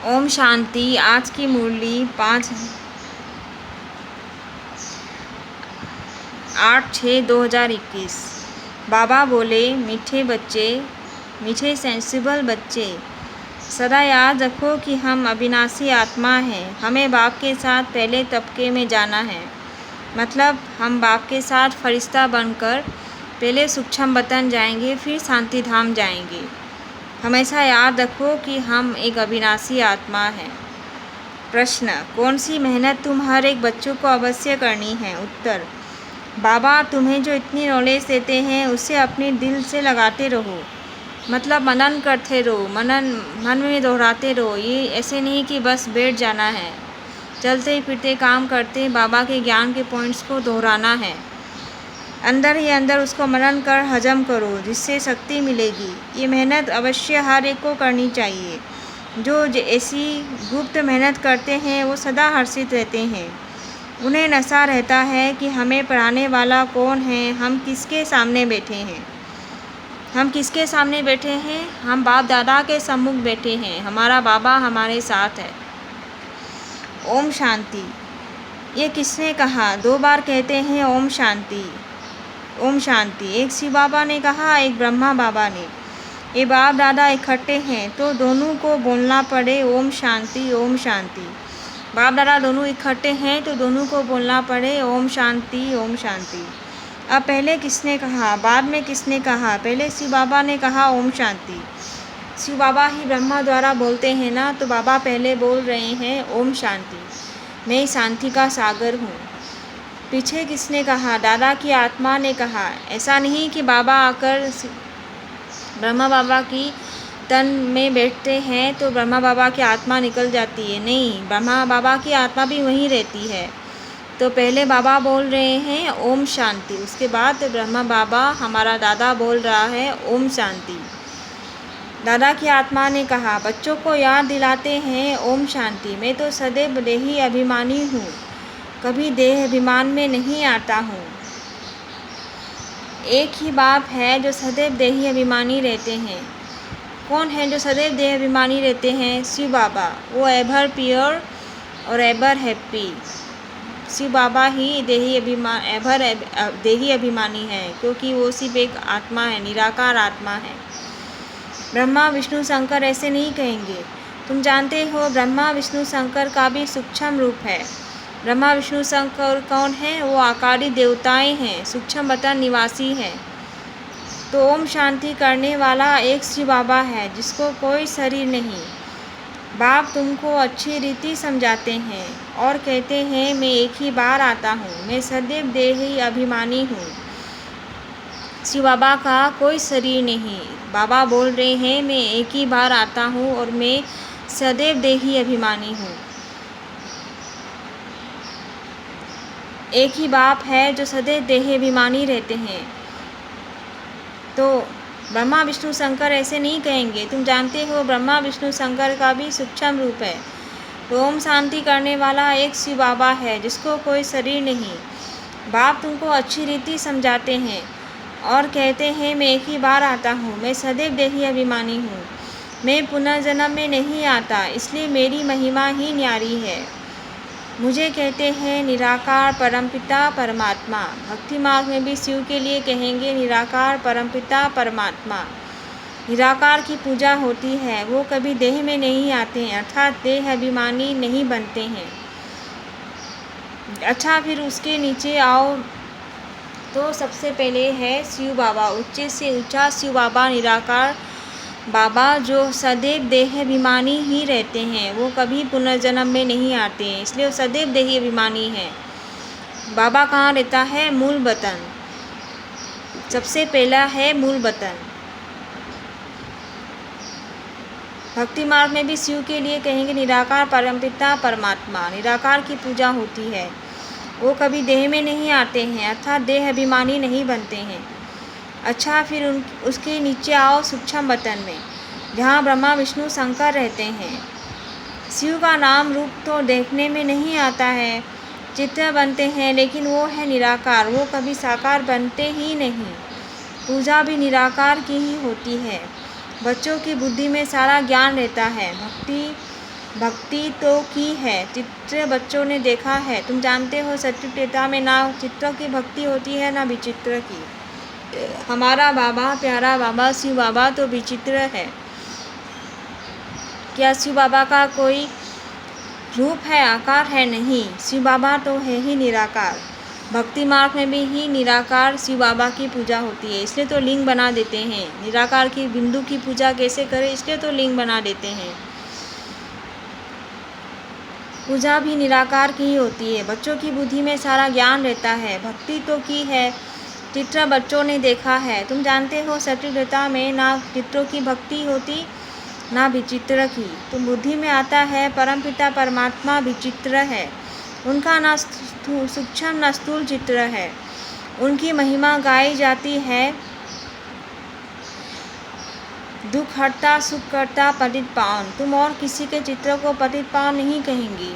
ओम शांति। आज की मुरली 8/6/2021। बाबा बोले, मीठे बच्चे, मीठे सेंसिबल बच्चे, सदा याद रखो कि हम अविनाशी आत्मा हैं। हमें बाप के साथ पहले तबके में जाना है। मतलब हम बाप के साथ फरिश्ता बनकर पहले सूक्ष्म वतन जाएंगे, फिर शांति धाम जाएंगे। हमेशा याद रखो कि हम एक अविनाशी आत्मा हैं। प्रश्न, कौन सी मेहनत तुम हर एक बच्चों को अवश्य करनी है? उत्तर, बाबा तुम्हें जो इतनी नॉलेज देते हैं उसे अपने दिल से लगाते रहो। मतलब मनन करते रहो, मन में दोहराते रहो। ये ऐसे नहीं कि बस बैठ जाना है। चलते फिरते काम करते बाबा के ज्ञान के पॉइंट्स को दोहराना है। अंदर ही अंदर उसको मनन कर हजम करो, जिससे शक्ति मिलेगी। ये मेहनत अवश्य हर एक को करनी चाहिए। जो ऐसी गुप्त मेहनत करते हैं वो सदा हर्षित रहते हैं। उन्हें नशा रहता है कि हमें पढ़ाने वाला कौन है, हम किसके सामने बैठे हैं। हम किसके सामने बैठे हैं? हम बाप दादा के सम्मुख बैठे हैं। हमारा बाबा हमारे साथ है। ओम शांति। ये किसने कहा? 2 बार कहते हैं ओम शांति, ओम शांति। एक शिव बाबा ने कहा, एक ब्रह्मा बाबा ने। ये बाप दादा इकट्ठे हैं तो दोनों को बोलना पड़े ओम शांति, ओम शांति। बाप दादा दोनों इकट्ठे हैं तो दोनों को बोलना पड़े ओम शांति, ओम शांति। अब पहले किसने कहा, बाद में किसने कहा? पहले शिव बाबा ने कहा ओम शांति। शिव बाबा ही ब्रह्मा द्वारा बोलते हैं ना, तो बाबा पहले बोल रहे हैं ओम शांति। मैं शांति का सागर हूँ। पीछे किसने कहा? दादा की आत्मा ने कहा। ऐसा नहीं कि बाबा आकर ब्रह्मा बाबा की तन में बैठते हैं तो ब्रह्मा बाबा की आत्मा निकल जाती है। नहीं, ब्रह्मा बाबा की आत्मा भी वहीं रहती है। तो पहले बाबा बोल रहे हैं ओम शांति, उसके बाद ब्रह्मा बाबा हमारा दादा बोल रहा है ओम शांति। दादा की आत्मा ने कहा, बच्चों को याद दिलाते हैं ओम शांति। मैं तो सदैव देही अभिमानी हूँ, कभी देह अभिमान में नहीं आता हूँ। एक ही बाप है जो सदैव देही अभिमानी रहते हैं। कौन है जो सदैव देह अभिमानी रहते हैं? शिव बाबा। वो एवर प्योर और एवर हैप्पी। शिव बाबा ही देही अभिमानी है, क्योंकि वो सिर्फ एक आत्मा है, निराकार आत्मा है। ब्रह्मा विष्णु शंकर ऐसे नहीं कहेंगे। तुम जानते हो ब्रह्मा विष्णु शंकर का भी सूक्ष्म रूप है। ब्रह्मा विष्णु शंकर कौन है? वो आकारी देवताएं हैं, सूक्ष्म वतन निवासी हैं। तो ओम शांति करने वाला एक शिव बाबा है, जिसको कोई शरीर नहीं। बाप तुमको अच्छी रीति समझाते हैं और कहते हैं मैं एक ही बार आता हूँ, मैं सदैव देही अभिमानी हूँ। शिव बाबा का कोई शरीर नहीं। बाबा बोल रहे हैं मैं एक ही बार आता हूँ और मैं सदैव देही अभिमानी हूँ। एक ही बाप है जो सदैव देही अभिमानी रहते हैं। तो ब्रह्मा विष्णु शंकर ऐसे नहीं कहेंगे। तुम जानते हो ब्रह्मा विष्णु शंकर का भी सूक्ष्म रूप है। तो ओम शांति करने वाला एक शिव बाबा है, जिसको कोई शरीर नहीं। बाप तुमको अच्छी रीति समझाते हैं और कहते हैं मैं एक ही बार आता हूँ, मैं सदैव देही अभिमानी हूँ। मैं पुनर्जन्म में नहीं आता, इसलिए मेरी महिमा ही न्यारी है। मुझे कहते हैं निराकार परमपिता परमात्मा। भक्ति मार्ग में भी शिव के लिए कहेंगे निराकार परमपिता परमात्मा। निराकार की पूजा होती है, वो कभी देह में नहीं आते हैं, अर्थात देह अभिमानी नहीं बनते हैं। अच्छा, फिर उसके नीचे आओ तो सबसे पहले है शिव बाबा। ऊंचे से ऊंचा शिव बाबा, निराकार बाबा, जो सदैव देह अभिमानी ही रहते हैं। वो कभी पुनर्जन्म में नहीं आते हैं, इसलिए वो सदैव देही अभिमानी है। बाबा कहाँ रहता है? मूल वतन। सबसे पहला है मूल वतन। भक्ति मार्ग में भी शिव के लिए कहेंगे निराकार परमपिता परमात्मा। निराकार की पूजा होती है, वो कभी देह में नहीं आते हैं, अर्थात देह अभिमानी नहीं बनते हैं। अच्छा, फिर उसके नीचे आओ सूक्ष्म वतन में, जहाँ ब्रह्मा विष्णु शंकर रहते हैं। शिव का नाम रूप तो देखने में नहीं आता है, चित्र बनते हैं, लेकिन वो है निराकार। वो कभी साकार बनते ही नहीं। पूजा भी निराकार की ही होती है। बच्चों की बुद्धि में सारा ज्ञान रहता है। भक्ति भक्ति तो की है, चित्र बच्चों ने देखा है। तुम जानते हो सत्युग त्रेता में ना चित्रों की भक्ति होती है ना विचित्र की। हमारा बाबा, प्यारा बाबा शिव बाबा तो विचित्र है। क्या शिव बाबा का कोई रूप है, आकार है? नहीं, शिव बाबा तो है ही निराकार। भक्ति मार्ग में भी ही निराकार शिव बाबा की पूजा होती है, इसलिए तो लिंग बना देते हैं। निराकार की बिंदु की पूजा कैसे करें, इसलिए तो लिंग बना देते हैं। पूजा भी निराकार की ही होती है। बच्चों की बुद्धि में सारा ज्ञान रहता है। भक्ति तो की है, चित्र बच्चों ने देखा है। तुम जानते हो सत्युग त्रेता में ना चित्रों की भक्ति होती ना विचित्र की। तुम बुद्धि में आता है परमपिता परमात्मा विचित्र है। उनका ना सूक्ष्म ना स्थूल चित्र है। उनकी महिमा गाई जाती है, दुख हरता सुख करता पतित पावन। तुम और किसी के चित्र को पतित पावन नहीं कहेंगी।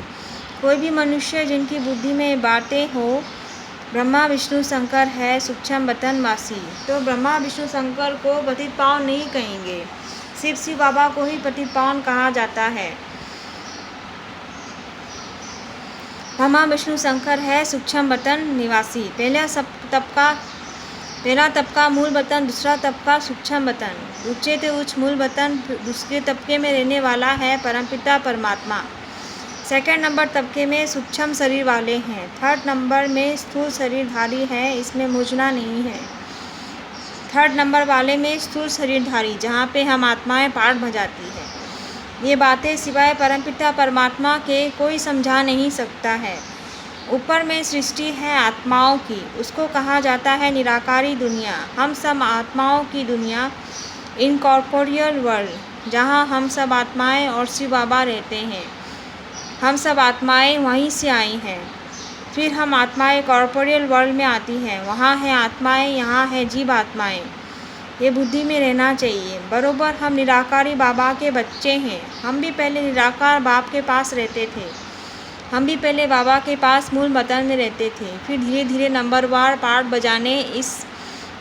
कोई भी मनुष्य जिनकी बुद्धि में बातें हो, ब्रह्मा विष्णु शंकर है सूक्ष्म वतनवासी, तो ब्रह्मा विष्णु शंकर को पतित पावन नहीं कहेंगे। सिर्फ शिव बाबा को ही पतित पावन कहा जाता है। ब्रह्मा विष्णु शंकर है सूक्ष्म वतन निवासी। पहला तबका मूल वतन, दूसरा तबका सूक्ष्म वतन। ऊंचे से उच्च मूल वतन दूसरे तबके में रहने वाला है परमपिता परमात्मा। सेकंड नंबर तबके में सूक्ष्म शरीर वाले हैं। थर्ड नंबर में स्थूल शरीरधारी है, इसमें मुझना नहीं है। थर्ड नंबर वाले में स्थूल शरीरधारी, जहाँ पे हम आत्माएं पाठ बजाती है। ये बातें सिवाय परमपिता परमात्मा के कोई समझा नहीं सकता है। ऊपर में सृष्टि है आत्माओं की, उसको कहा जाता है निराकारी दुनिया। हम सब आत्माओं की दुनिया, इनकॉर्पोरियल वर्ल्ड, जहाँ हम सब आत्माएं और शिव बाबा रहते हैं। हम सब आत्माएं वहीं से आई हैं। फिर हम आत्माएं कॉर्पोरियल वर्ल्ड में आती हैं, वहाँ है आत्माएं, यहाँ है जीव आत्माएं। ये बुद्धि में रहना चाहिए। बरोबर हम निराकारी बाबा के बच्चे हैं। हम भी पहले निराकार बाप के पास रहते थे। हम भी पहले बाबा के पास मूल वतन में रहते थे। फिर धीरे धीरे नंबरवार पाठ बजाने इस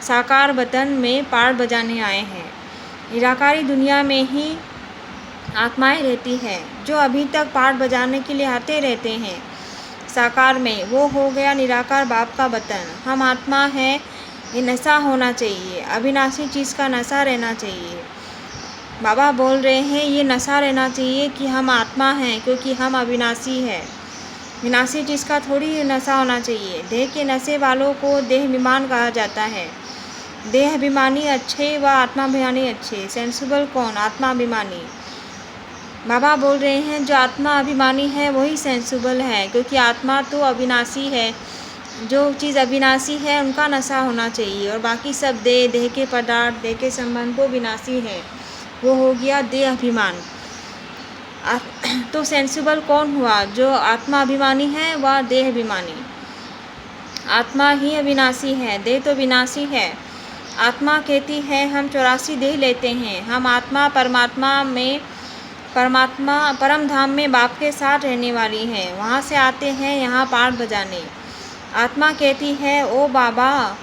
साकार वतन में पाठ बजाने आए हैं। निराकारी दुनिया में ही आत्माएं रहती हैं, जो अभी तक पाठ बजाने के लिए आते रहते हैं। साकार में वो हो गया निराकार बाप का वतन। हम आत्मा हैं, ये नशा होना चाहिए। अविनाशी चीज़ का नशा रहना चाहिए। बाबा बोल रहे हैं ये नशा रहना चाहिए कि हम आत्मा हैं, क्योंकि हम अविनाशी हैं। विनाशी चीज़ का थोड़ी नशा होना चाहिए। देह के नशे वालों को देह अभिमान कहा जाता है। देह अभिमानी अच्छे व आत्माभिमानी अच्छे। सेंसिबल कौन? आत्माभिमानी। बाबा बोल रहे हैं जो आत्मा अभिमानी है वही सेंसिबल है, क्योंकि आत्मा तो अविनाशी है। जो चीज़ अविनाशी है उनका नशा होना चाहिए, और बाकी सब देह के पदार्थ, देह के संबंध वो विनाशी है। वो हो गया देह अभिमान। तो सेंसिबल कौन हुआ? जो आत्मा अभिमानी है वह देह अभिमानी। आत्मा ही अविनाशी है, देह तो विनाशी है। आत्मा कहती है हम 84 देह लेते हैं। हम आत्मा परम धाम में बाप के साथ रहने वाली हैं। वहाँ से आते हैं यहाँ पाठ बजाने। आत्मा कहती है ओ बाबा,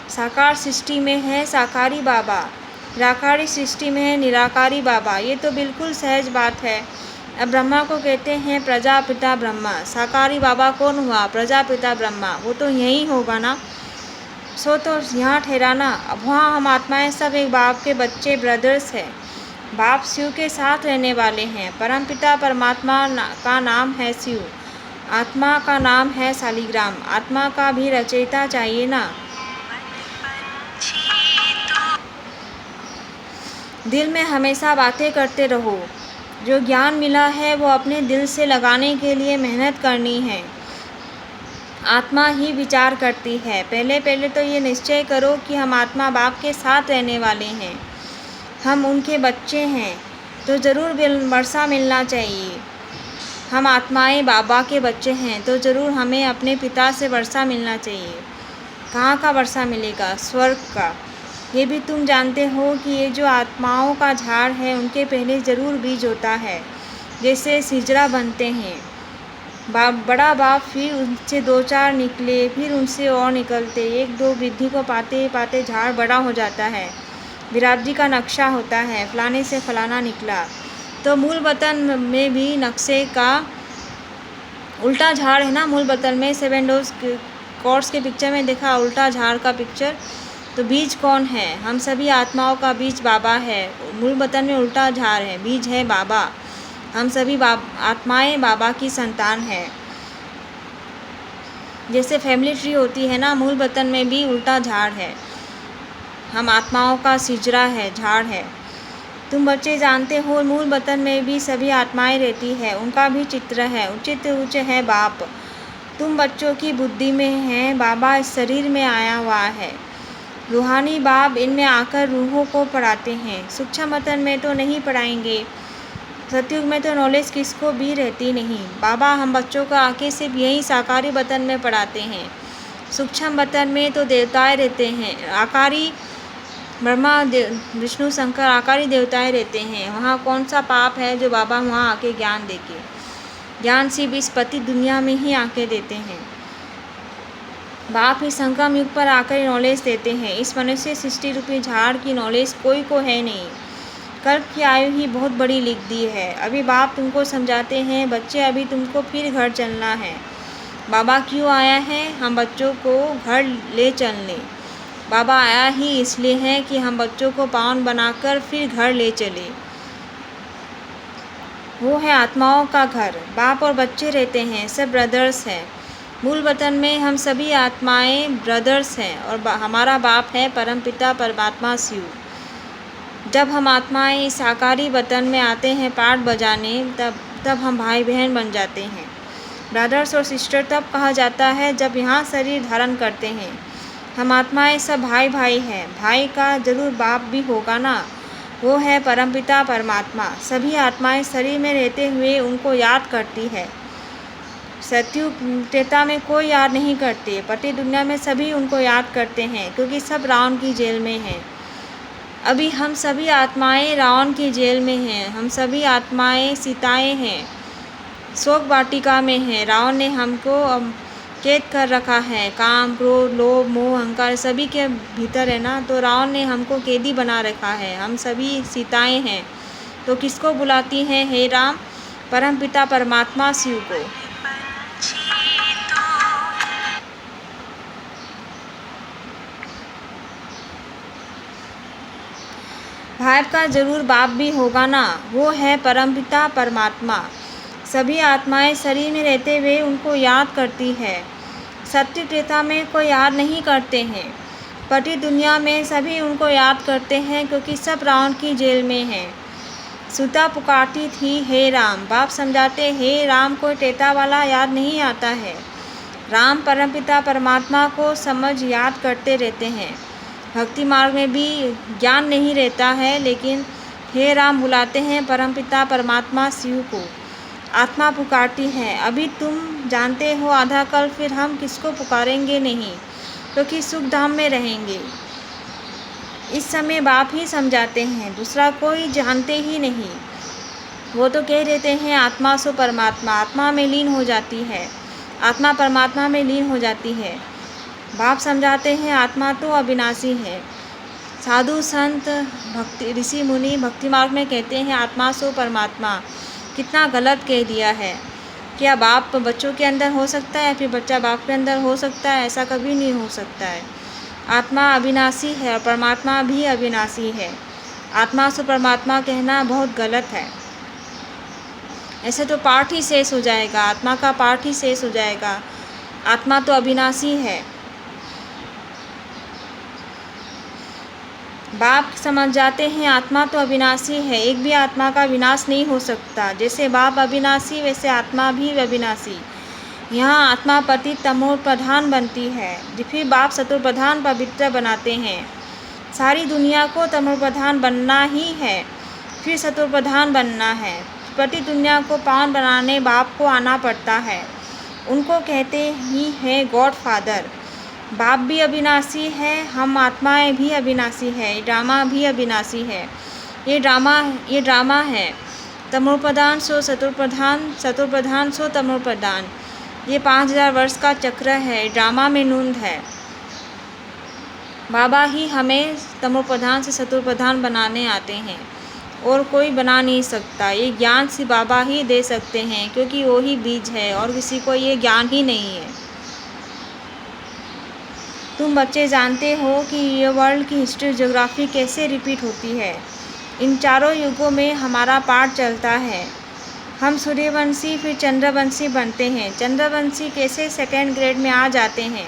साकार सृष्टि में है साकारी बाबा, निराकारी सृष्टि में है निराकारी बाबा। ये तो बिल्कुल सहज बात है। अब ब्रह्मा को कहते हैं प्रजापिता ब्रह्मा। साकारी बाबा कौन हुआ? प्रजापिता ब्रह्मा। वो तो यही होगा ना। सो तो यहाँ ठहराना। अब वहाँ हम आत्माएं सब एक बाप के बच्चे, ब्रदर्स हैं। बाप शिव के साथ रहने वाले हैं। परमपिता परमात्मा का नाम है शिव, आत्मा का नाम है शालिग्राम। आत्मा का भी रचयिता चाहिए ना। दिल में हमेशा बातें करते रहो। जो ज्ञान मिला है वो अपने दिल से लगाने के लिए मेहनत करनी है। आत्मा ही विचार करती है। पहले तो ये निश्चय करो कि हम आत्मा बाप के साथ रहने वाले हैं। हम उनके बच्चे हैं, तो ज़रूर वर्षा मिलना चाहिए। हम आत्माएं बाबा के बच्चे हैं, तो ज़रूर हमें अपने पिता से वर्षा मिलना चाहिए। कहाँ का वर्षा मिलेगा? स्वर्ग का। ये भी तुम जानते हो कि ये जो आत्माओं का झाड़ है उनके पहले ज़रूर बीज होता है। जैसे सिजरा बनते हैं, बड़ा बाप, फिर उनसे 2-4 निकले, फिर उनसे और निकलते, 1-2 वृद्धि को पाते पाते झाड़ बड़ा हो जाता है। बिरादरी का नक्शा होता है, फलाने से फलाना निकला। तो मूल वतन में भी नक्शे का उल्टा झाड़ है ना। मूल वतन में 7 डोज कोर्स के पिक्चर में देखा उल्टा झाड़ का पिक्चर। तो बीज कौन है? हम सभी आत्माओं का बीज बाबा है। मूल वतन में उल्टा झाड़ है, बीज है बाबा। हम सभी आत्माएं बाबा की संतान है। जैसे फैमिली ट्री होती है ना, मूल वतन में भी उल्टा झाड़ है। हम आत्माओं का सिजरा है, झाड़ है। तुम बच्चे जानते हो मूल वतन में भी सभी आत्माएं रहती है, उनका भी चित्र है। उचित उच्च है बाप। तुम बच्चों की बुद्धि में है, बाबा इस शरीर में आया हुआ है। रूहानी बाप इनमें आकर रूहों को पढ़ाते हैं। सूक्ष्म वतन में तो नहीं पढ़ाएंगे। सतयुग में तो नॉलेज किसको भी रहती नहीं। बाबा हम बच्चों को आके सिर्फ यही साकारी वतन में पढ़ाते हैं। सूक्ष्म वतन में तो देवताएं रहते हैं, आकारी ब्रह्मा विष्णु शंकर आकारी देवताएं रहते हैं। वहाँ कौन सा पाप है जो बाबा वहाँ आके ज्ञान देके? ज्ञान सिर्फ इस पति दुनिया में ही आके देते हैं। बाप ही संगम युग पर आकर नॉलेज देते हैं। इस मनुष्य सृष्टि रूपी झाड़ की नॉलेज कोई को है नहीं। कल्प की आयु ही बहुत बड़ी लिख दी है। अभी बाप तुमको समझाते हैं, बच्चे अभी तुमको फिर घर चलना है। बाबा क्यों आया है? हम बच्चों को घर ले चलने। बाबा आया ही इसलिए है कि हम बच्चों को पावन बनाकर फिर घर ले चले। वो है आत्माओं का घर। बाप और बच्चे रहते हैं, सब ब्रदर्स हैं। मूल वतन में हम सभी आत्माएं ब्रदर्स हैं और हमारा बाप है परमपिता परमात्मा शिव। जब हम आत्माएं इस आकारी वतन में आते हैं पाठ बजाने, तब हम भाई बहन बन जाते हैं। ब्रदर्स और सिस्टर तब कहा जाता है जब यहाँ शरीर धारण करते हैं। हम आत्माएं सब भाई भाई हैं। भाई का जरूर बाप भी होगा ना, वो है परमपिता परमात्मा। सभी आत्माएं शरीर में रहते हुए उनको याद करती है। सतयुग त्रेता में कोई याद नहीं करते। पति दुनिया में सभी उनको याद करते हैं क्योंकि सब रावण की जेल में हैं। अभी हम सभी आत्माएं रावण की जेल में हैं। हम सभी आत्माएं सीताएं हैं, शोक वाटिका में हैं। रावण ने हमको कैद कर रखा है। काम क्रोध लोभ मोह अहंकार सभी के भीतर है ना, तो रावण ने हमको कैदी बना रखा है। हम सभी सीताएं हैं। तो किसको बुलाती हैं? हे राम, परमपिता परमात्मा शिव को। भाई का जरूर बाप भी होगा ना, वो है परमपिता परमात्मा। सभी आत्माएं शरीर में रहते हुए उनको याद करती है। सत्य त्रेता में कोई याद नहीं करते हैं। पति दुनिया में सभी उनको याद करते हैं क्योंकि सब रावण की जेल में हैं। सीता पुकारती थी हे राम। बाप समझाते हे राम, कोई त्रेता वाला याद नहीं आता है। राम परमपिता परमात्मा को समझ याद करते रहते हैं। भक्ति मार्ग में भी ज्ञान नहीं रहता है, लेकिन हे राम बुलाते हैं परमपिता परमात्मा शिव को। आत्मा पुकारती है। अभी तुम जानते हो आधा कल फिर हम किसको पुकारेंगे नहीं, क्योंकि सुख धाम में रहेंगे। इस समय बाप ही समझाते हैं, दूसरा कोई जानते ही नहीं। वो तो कह देते हैं आत्मा सो परमात्मा। आत्मा में लीन हो जाती है, आत्मा परमात्मा में लीन हो जाती है। बाप समझाते हैं आत्मा तो अविनाशी है। साधु संत भक्ति ऋषि मुनि भक्ति मार्ग में कहते हैं आत्मा सो परमात्मा। कितना गलत कह दिया है। क्या बाप बच्चों के अंदर हो सकता है, फिर बच्चा बाप के अंदर हो सकता है? ऐसा कभी नहीं हो सकता है। आत्मा अविनाशी है और परमात्मा भी अविनाशी है। आत्मा सो परमात्मा कहना बहुत गलत है। ऐसे तो पाठ ही शेष हो जाएगा, आत्मा का पाठ ही शेष हो जाएगा। आत्मा तो अविनाशी है। बाप समझ जाते हैं आत्मा तो अविनाशी है, एक भी आत्मा का विनाश नहीं हो सकता। जैसे बाप अविनाशी वैसे आत्मा भी अविनाशी। यहाँ आत्मा पति तमो प्रधान बनती है, फिर बाप सतो प्रधान पवित्र बनाते हैं। सारी दुनिया को तमो प्रधान बनना ही है, फिर सतो प्रधान बनना है। पति दुनिया को पावन बनाने बाप को आना पड़ता है। उनको कहते ही है गॉड फादर। बाप भी अविनाशी है, हम आत्माएं भी अविनाशी है। ये ड्रामा भी अविनाशी है। ये ड्रामा है। तमोप्रधान सो सतोप्रधान, सतोप्रधान सो तमोप्रधान। ये 5000 वर्ष का चक्र है, ड्रामा में नूंद है। बाबा ही हमें तमोप्रधान से सतोप्रधान बनाने आते हैं। और कोई बना नहीं सकता। ये ज्ञान सिर्फ बाबा ही दे सकते हैं, क्योंकि वो ही बीज है और किसी को ये ज्ञान ही नहीं है। तुम बच्चे जानते हो कि ये वर्ल्ड की हिस्ट्री ज्योग्राफी कैसे रिपीट होती है। इन चारों युगों में हमारा पाठ चलता है। हम सूर्यवंशी फिर चंद्रवंशी बनते हैं। चंद्रवंशी कैसे सेकेंड ग्रेड में आ जाते हैं।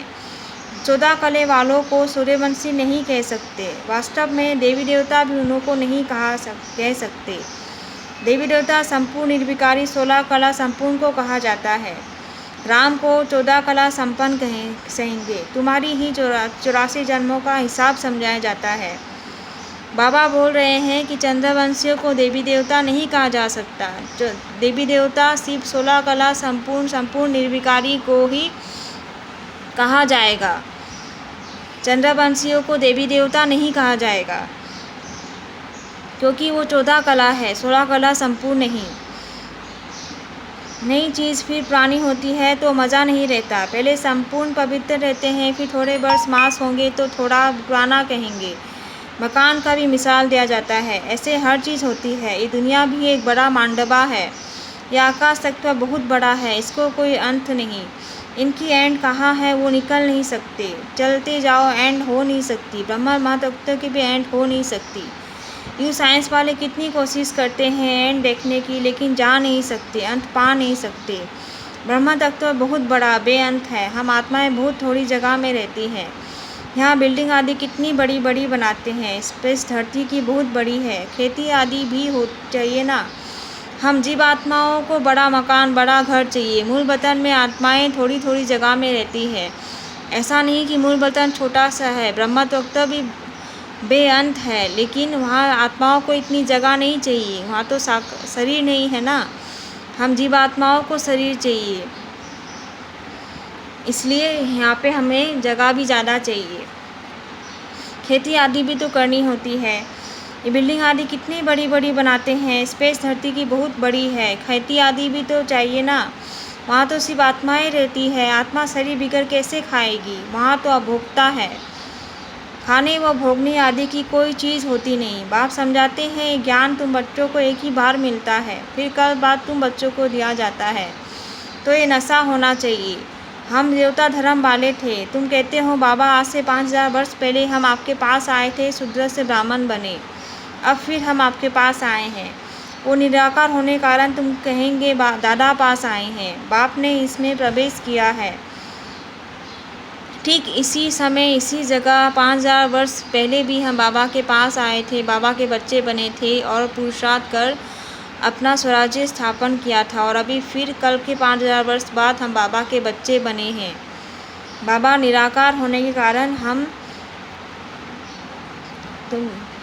14 कले वालों को सूर्यवंशी नहीं कह सकते। वास्तव में देवी देवता भी उनको नहीं कह सकते। देवी देवता संपूर्ण निर्विकारी 16 कला संपूर्ण को कहा जाता है। राम को 14 कला संपन्न कहेंगे। तुम्हारी ही 84 जन्मों का हिसाब समझाया जाता है। बाबा बोल रहे हैं कि चंद्रवंशियों को देवी देवता नहीं कहा जा सकता। देवी देवता सिर्फ 16 कला संपूर्ण निर्विकारी को ही कहा जाएगा। चंद्रवंशियों को देवी देवता नहीं कहा जाएगा, क्योंकि वो 14 कला है, 16 कला संपूर्ण नहीं। नई चीज़ फिर पुरानी होती है तो मज़ा नहीं रहता। पहले संपूर्ण पवित्र रहते हैं, फिर थोड़े वर्ष मास होंगे तो थोड़ा पुराना कहेंगे। मकान का भी मिसाल दिया जाता है। ऐसे हर चीज़ होती है। ये दुनिया भी एक बड़ा मांडवा है। यह आकाश तत्व बहुत बड़ा है, इसको कोई अंत नहीं। इनकी एंड कहाँ है वो निकल नहीं सकते। चलते जाओ, एंड हो नहीं सकती। ब्रह्मा महातत्व की भी एंड हो नहीं सकती। यूँ साइंस वाले कितनी कोशिश करते हैं एंड देखने की, लेकिन जा नहीं सकते, अंत पा नहीं सकते। ब्रह्मा तत्व बहुत बड़ा बेअंत है। हम आत्माएं बहुत थोड़ी जगह में रहती हैं। यहाँ बिल्डिंग आदि कितनी बड़ी बड़ी बनाते हैं। स्पेस धरती की बहुत बड़ी है। खेती आदि भी हो चाहिए ना। हम जीव आत्माओं को बड़ा मकान, बड़ा घर चाहिए। मूल वतन में आत्माएं थोड़ी थोड़ी जगह में रहती है। ऐसा नहीं कि मूल वतन छोटा सा है। ब्रह्मा तत्व भी बेअंत है, लेकिन वहाँ आत्माओं को इतनी जगह नहीं चाहिए। वहाँ तो शरीर नहीं है ना। हम जीव आत्माओं को शरीर चाहिए, इसलिए यहाँ पे हमें जगह भी ज़्यादा चाहिए। खेती आदि भी तो करनी होती है। ये बिल्डिंग आदि कितनी बड़ी बड़ी बनाते हैं। स्पेस धरती की बहुत बड़ी है। खेती आदि भी तो चाहिए ना। वहाँ तो सिर्फ आत्माएं रहती है। आत्मा शरीर बिगड़ कैसे खाएगी। वहाँ तो अभोक्ता है। खाने व भोगने आदि की कोई चीज़ होती नहीं। बाप समझाते हैं ज्ञान तुम बच्चों को एक ही बार मिलता है, फिर कल बाद तुम बच्चों को दिया जाता है। तो ये नशा होना चाहिए। हम देवता धर्म वाले थे। तुम कहते हो बाबा आज से 5000 वर्ष पहले हम आपके पास आए थे, शूद्र से ब्राह्मण बने, अब फिर हम आपके पास आए हैं। वो निराकार होने के कारण तुम कहेंगे दादा पास आए हैं, बाप ने इसमें प्रवेश किया है। ठीक इसी समय इसी जगह 5000 वर्ष पहले भी हम बाबा के पास आए थे, बाबा के बच्चे बने थे और पुरुषार्थ कर अपना स्वराज्य स्थापन किया था। और अभी फिर कल के 5000 वर्ष बाद हम बाबा के बच्चे बने हैं। बाबा निराकार होने के कारण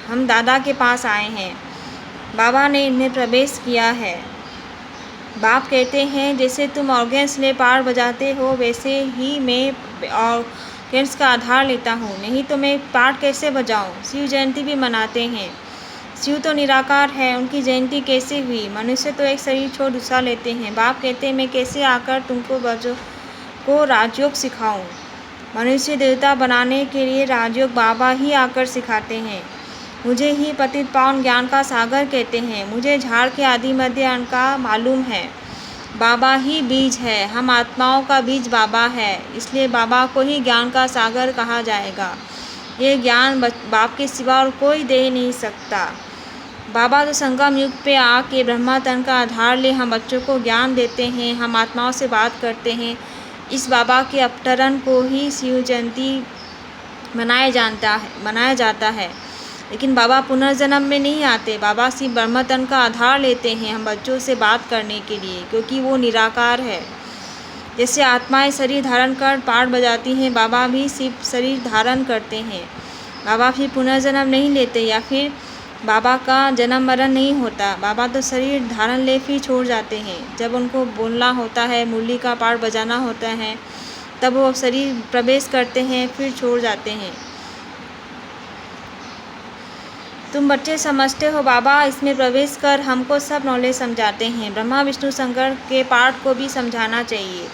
हम दादा के पास आए हैं। बाबा ने इन्हें प्रवेश किया है। बाप कहते हैं जैसे तुम ऑर्गेन्स ले पार बजाते हो, वैसे ही मैं ऑर्गेन्स का आधार लेता हूँ, नहीं तो मैं पाठ कैसे बजाऊँ। शिव जयंती भी मनाते हैं। शिव तो निराकार है, उनकी जयंती कैसे हुई। मनुष्य तो एक शरीर छोड़ दूसरा लेते हैं। बाप कहते हैं मैं कैसे आकर तुमको बच्चों को राजयोग सिखाऊं। मनुष्य देवता बनाने के लिए राजयोग बाबा ही आकर सिखाते हैं। मुझे ही पतित पावन ज्ञान का सागर कहते हैं। मुझे झाड़ के आदि मध्य अंत का मालूम है। बाबा ही बीज है। हम आत्माओं का बीज बाबा है, इसलिए बाबा को ही ज्ञान का सागर कहा जाएगा। ये ज्ञान बाप के सिवा और कोई दे नहीं सकता। बाबा तो संगम युग पे आके ब्रह्मा तन का आधार ले हम बच्चों को ज्ञान देते हैं। हम आत्माओं से बात करते हैं। इस बाबा के अवतरण को ही शिव जयंती मनाया जाता है। लेकिन बाबा पुनर्जन्म में नहीं आते। बाबा सिर्फ ब्रह्मा तन का आधार लेते हैं हम बच्चों से बात करने के लिए, क्योंकि वो निराकार है। जैसे आत्माएं शरीर धारण कर पाठ बजाती हैं, बाबा भी सिर्फ शरीर धारण करते हैं। बाबा फिर पुनर्जन्म नहीं लेते, या फिर बाबा का जन्म मरण नहीं होता। बाबा तो शरीर धारण ले फिर छोड़ जाते हैं। जब उनको बोलना होता है, मुरली का पाठ बजाना होता है, तब वो शरीर प्रवेश करते हैं, फिर छोड़ जाते हैं। तुम बच्चे समझते हो बाबा इसमें प्रवेश कर हमको सब नॉलेज समझाते हैं। ब्रह्मा विष्णु शंकर के पाठ को भी समझाना चाहिए।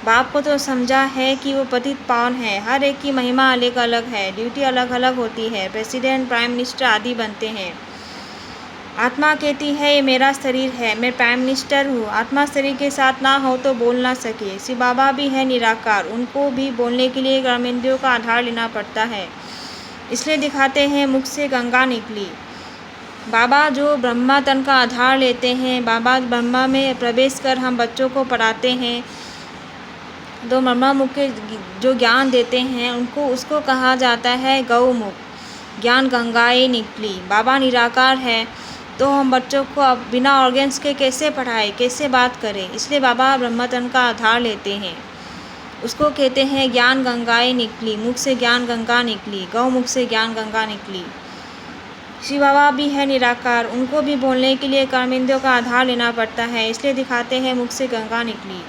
बाप को तो समझा है कि वो पतित पावन है। हर एक की महिमा अलग अलग है, ड्यूटी अलग अलग होती है। प्रेसिडेंट, प्राइम मिनिस्टर आदि बनते हैं। आत्मा कहती है ये मेरा शरीर है, मैं प्राइम मिनिस्टर हूँ। आत्मा शरीर के साथ ना हो तो बोल ना सके। शिव बाबा भी है निराकार, उनको भी बोलने के लिए कर्मेंद्रियों का आधार लेना पड़ता है, इसलिए दिखाते हैं मुख से गंगा निकली। बाबा जो ब्रह्मा तन का आधार लेते हैं, बाबा ब्रह्मा में प्रवेश कर हम बच्चों को पढ़ाते हैं, तो ब्रह्मा मुख के जो ज्ञान देते हैं उनको उसको कहा जाता है गौमुख, ज्ञान गंगाएं निकली। बाबा निराकार है तो हम बच्चों को अब बिना ऑर्गेन्स के कैसे पढ़ाएं, कैसे बात करें, इसलिए बाबा ब्रह्मतन का आधार लेते हैं। उसको कहते हैं ज्ञान गंगाएं निकली, मुख से ज्ञान गंगा निकली, गौमुख से ज्ञान गंगा निकली। शिव बाबा भी है निराकार, उनको भी बोलने के लिए कर्मेंद्रियों का आधार लेना पड़ता है, इसलिए दिखाते हैं मुख से गंगा निकली।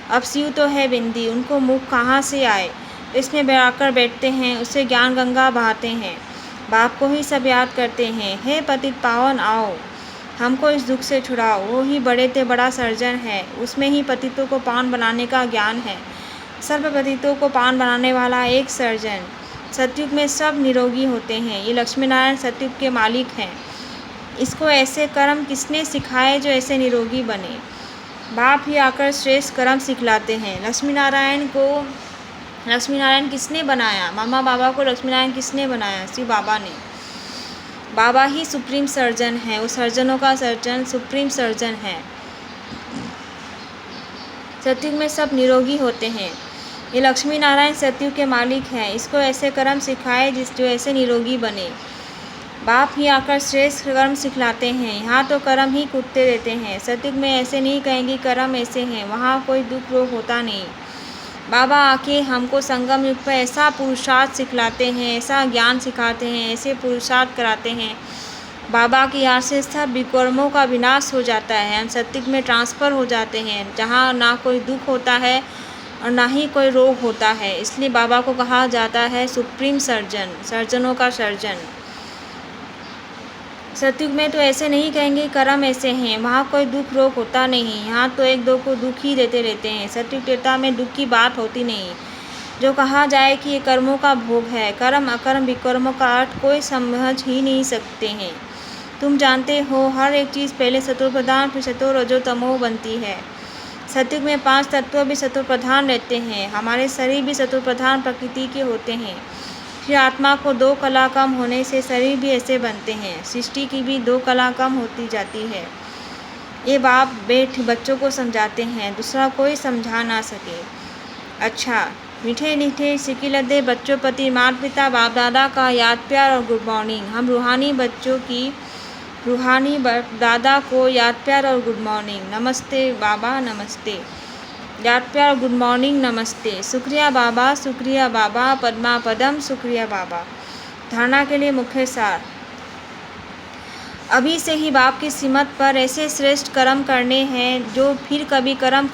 अब शिव तो है बिंदी, उनको मुख कहाँ से आए, इसमें आकर बैठते हैं, उससे ज्ञान गंगा बहाते हैं। बाप को ही सब याद करते हैं, हे पतित पावन आओ, हमको इस दुख से छुड़ाओ। वो ही बड़े ते बड़ा सर्जन है, उसमें ही पतितों को पावन बनाने का ज्ञान है। सर्व पतितों को पावन बनाने वाला एक सर्जन। सतयुग में सब निरोगी होते हैं, ये लक्ष्मी नारायण सतयुग के मालिक हैं। इसको ऐसे कर्म किसने सिखाए जो ऐसे निरोगी बने। बाप ही आकर श्रेष्ठ कर्म सिखलाते हैं। लक्ष्मी नारायण किसने बनाया, मामा बाबा को लक्ष्मी नारायण किसने बनाया, शिव बाबा ने। बाबा ही सुप्रीम सर्जन है, वो सर्जनों का सर्जन सुप्रीम सर्जन है। सतयुग में सब निरोगी होते हैं, ये लक्ष्मी नारायण सतयुग के मालिक हैं। इसको ऐसे कर्म सिखाए जो ऐसे निरोगी बने। बाप ही आकर श्रेष्ठ कर्म सिखलाते हैं, यहाँ तो कर्म ही कूदते रहते हैं। सतयुग में ऐसे नहीं कहेंगे कर्म ऐसे हैं, वहाँ कोई दुख रोग होता नहीं। बाबा आके हमको संगम युग पर ऐसा पुरुषार्थ सिखलाते हैं, ऐसा ज्ञान सिखाते हैं, ऐसे पुरुषार्थ कराते हैं। बाबा की याद से सब विकर्मों का विनाश हो जाता है, हम सतयुग में ट्रांसफ़र हो जाते हैं, जहाँ ना कोई दुख होता है और ना ही कोई रोग होता है। इसलिए बाबा को कहा जाता है सुप्रीम सर्जन, सर्जनों का सर्जन। सतयुग में तो ऐसे नहीं कहेंगे कर्म ऐसे हैं, वहाँ कोई दुख रोग होता नहीं, यहाँ तो एक दो को दुख ही देते रहते हैं। सतयुग त्रेता में दुख की बात होती नहीं। जो कहा जाए कि ये कर्मों का भोग है, कर्म अकर्म विकर्मों का अर्थ कोई समझ ही नहीं सकते हैं। तुम जानते हो हर एक चीज़ पहले सत्व प्रधान फिर सत्व रजो तमो बनती है। सतयुग में 5 तत्व भी सत्व प्रधान रहते हैं, हमारे शरीर भी सत्व प्रधान प्रकृति के होते हैं। फिर आत्मा को 2 कला कम होने से शरीर भी ऐसे बनते हैं, सृष्टि की भी 2 कला कम होती जाती है। ये बाप बच्चों को समझाते हैं, दूसरा कोई समझा ना सके। अच्छा, मीठे मीठे सिकिलदे बच्चों प्रति माता पिता बाप दादा का याद प्यार और गुड मॉर्निंग। हम रूहानी दादा को याद प्यार और गुड मॉर्निंग। नमस्ते बाबा, नमस्ते याद प्यार, गुड मॉर्निंग, नमस्ते। शुक्रिया बाबा, पद्मा पदम, शुक्रिया बाबा। धारणा के लिए मुख्य सार। अभी से ही बाप की सिमत पर ऐसे श्रेष्ठ कर्म करने हैं जो फिर कभी कर्म